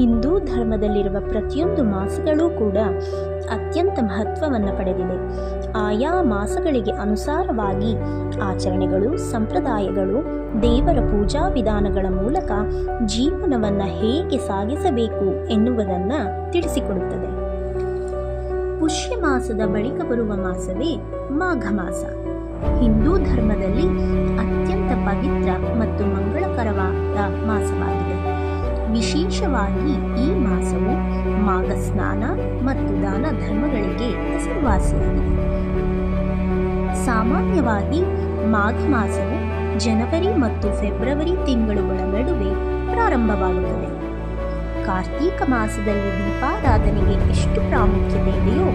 ಹಿಂದೂ ಧರ್ಮದಲ್ಲಿರುವ ಪ್ರತಿಯೊಂದು ಮಾಸಗಳೂ ಕೂಡ ಅತ್ಯಂತ ಮಹತ್ವವನ್ನು ಪಡೆದಿದೆ. ಆಯಾ ಮಾಸಗಳಿಗೆ ಅನುಸಾರವಾಗಿ ಆಚರಣೆಗಳು, ಸಂಪ್ರದಾಯಗಳು, ದೇವರ ಪೂಜಾ ವಿಧಾನಗಳ ಮೂಲಕ ಜೀವನವನ್ನು ಹೇಗೆ ಸಾಗಿಸಬೇಕು ಎನ್ನುವುದನ್ನು ತಿಳಿಸಿಕೊಡುತ್ತದೆ. ಪುಷ್ಯ ಮಾಸದ ಬಳಿಕ ಬರುವ ಮಾಸವೇ ಮಾಘ ಮಾಸ. ಹಿಂದೂ ಧರ್ಮದಲ್ಲಿ ಅತ್ಯಂತ ಪವಿತ್ರ ಮತ್ತು ಮಂಗಳಕರವಾದ ಮಾಸವಾಗಿದೆ. ವಿಶೇಷವಾಗಿ ಈ ಮಾಸವು ಮಾಘ ಸ್ನಾನ ಮತ್ತು ದಾನ ಧರ್ಮಗಳಿಗೆ ಹೆಸರುವಾಸಿಯಾಗಿದೆ. ಸಾಮಾನ್ಯವಾಗಿ ಮಾಘ ಮಾಸವು ಜನವರಿ ಮತ್ತು ಫೆಬ್ರವರಿ ತಿಂಗಳುಗಳ ನಡುವೆ ಪ್ರಾರಂಭವಾಗುತ್ತದೆ. ಕಾರ್ತೀಕ ಮಾಸದಲ್ಲಿ ದೀಪಾರಾಧನೆಗೆ ಎಷ್ಟು ಪ್ರಾಮುಖ್ಯತೆ ಇದೆಯೋ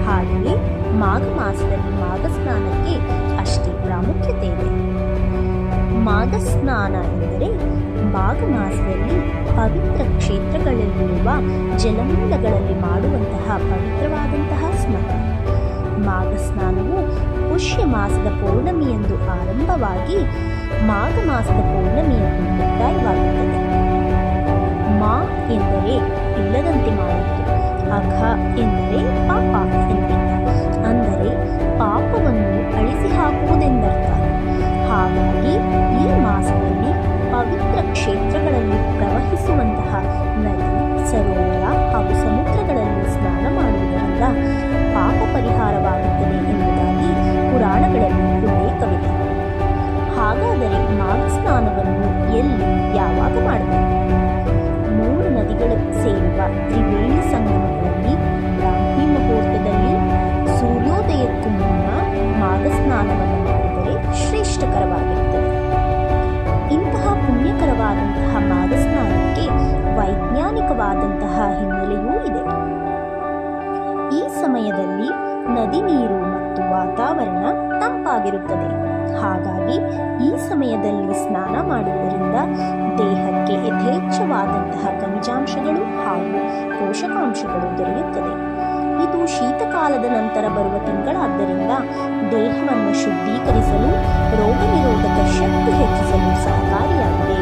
ಹಾಗೆಯೇ ಮಾಘ ಮಾಸದಲ್ಲಿ ಮಾಘ ಸ್ನಾನಕ್ಕೆ ಅಷ್ಟೇ ಪ್ರಾಮುಖ್ಯತೆ ಇದೆ. ಮಾಘ ಸ್ನಾನ ಎಂದರೆ ಮಾಘ ಮಾಸದಲ್ಲಿ ಪವಿತ್ರ ಕ್ಷೇತ್ರಗಳಲ್ಲಿರುವ ಜಲಮೂಲಗಳಲ್ಲಿ ಮಾಡುವಂತಹ ಪವಿತ್ರವಾದಂತಹ ಸ್ನಾನ. ಮಾಘ ಸ್ನಾನವು ಪುಷ್ಯ ಮಾಸದ ಪೌರ್ಣಮಿಯಂದು ಆರಂಭವಾಗಿ ಮಾಘ ಮಾಸದ ಪೌರ್ಣಮಿಯಂದು ಮುಕ್ತಾಯವಾಗುತ್ತದೆ. ಮಾ ಎಂದರೆ ಇಲ್ಲದಂತೆ ಮಾಡುವುದು, ಅಘ ಎಂದರೆ ಪಾಪ ಎಂದರ್ಥ, ಅಂದರೆ ಪಾಪವನ್ನು ಅಳಿಸಿ ಹಾಕುವುದೆಂದರ್ಥ. ಹಾಗಾಗಿ ಈ ಮಾಸದಲ್ಲಿ ಪವಿತ್ರ ಕ್ಷೇತ್ರಗಳಲ್ಲಿ ಪ್ರವಹಿಸುವಂತಹ ನದಿ, ಸರೋವರ ಹಾಗೂ ಸಮುದ್ರಗಳಲ್ಲಿ ಸ್ನಾನ ಮಾಡುವುದರಿಂದ ಪಾಪ ಪರಿಹಾರವಾಗುತ್ತದೆ ಎಂಬುದಾಗಿ ಪುರಾಣಗಳಲ್ಲಿ ಉಲ್ಲೇಖವಿದೆ. ಹಾಗಾದರೆ ಮಾಘ ಸ್ನಾನವನ್ನು ಎಲ್ಲಿ, ಯಾವಾಗ ಮಾಡಬೇಕು? 3 ನದಿಗಳು ಸೇರುವ ತ್ರಿವೇಣಿ ಸಂಗಮಗಳಲ್ಲಿ ಬ್ರಾಹ್ಮಿ ಮುಹೂರ್ತದಲ್ಲಿ ಸೂರ್ಯೋದಯಕ್ಕೂ ಮುನ್ನ ಮಾಘ ಸ್ನಾನವನ್ನು ಮಾಡಿದರೆ ಶ್ರೇಷ್ಠಕರವಾಗಿರುತ್ತದೆ. ಇಂತಹ ಪುಣ್ಯಕರವಾದಂತಹ ಮಾಘ ಸ್ನಾನಕ್ಕೆ ವೈಜ್ಞಾನಿಕವಾದಂತಹ ಹಿನ್ನೆಲೆಯೂ ಇದೆ. ಈ ಸಮಯದಲ್ಲಿ ನದಿ ನೀರು ಮತ್ತು ವಾತಾವರಣ ತಂಪಾಗಿರುತ್ತದೆ. ಹಾಗಾಗಿ ಈ ಸಮಯದಲ್ಲಿ ಸ್ನಾನ ಮಾಡುವುದರಿಂದ ದೇಹಕ್ಕೆ ಯಥೇಚ್ಛವಾದಂತಹ ಖನಿಜಾಂಶಗಳು ಹಾಗೂ ಪೋಷಕಾಂಶಗಳು ದೊರೆಯುತ್ತದೆ. ಇದು ಶೀತಕಾಲದ ನಂತರ ಬರುವ ತಿಂಗಳಾದ್ದರಿಂದ ದೇಹವನ್ನು ಶುದ್ಧೀಕರಿಸಲು, ರೋಗ ನಿರೋಧಕ ಶಕ್ತಿ ಹೆಚ್ಚಿಸಲು ಸಹಕಾರಿಯಾಗಿದೆ.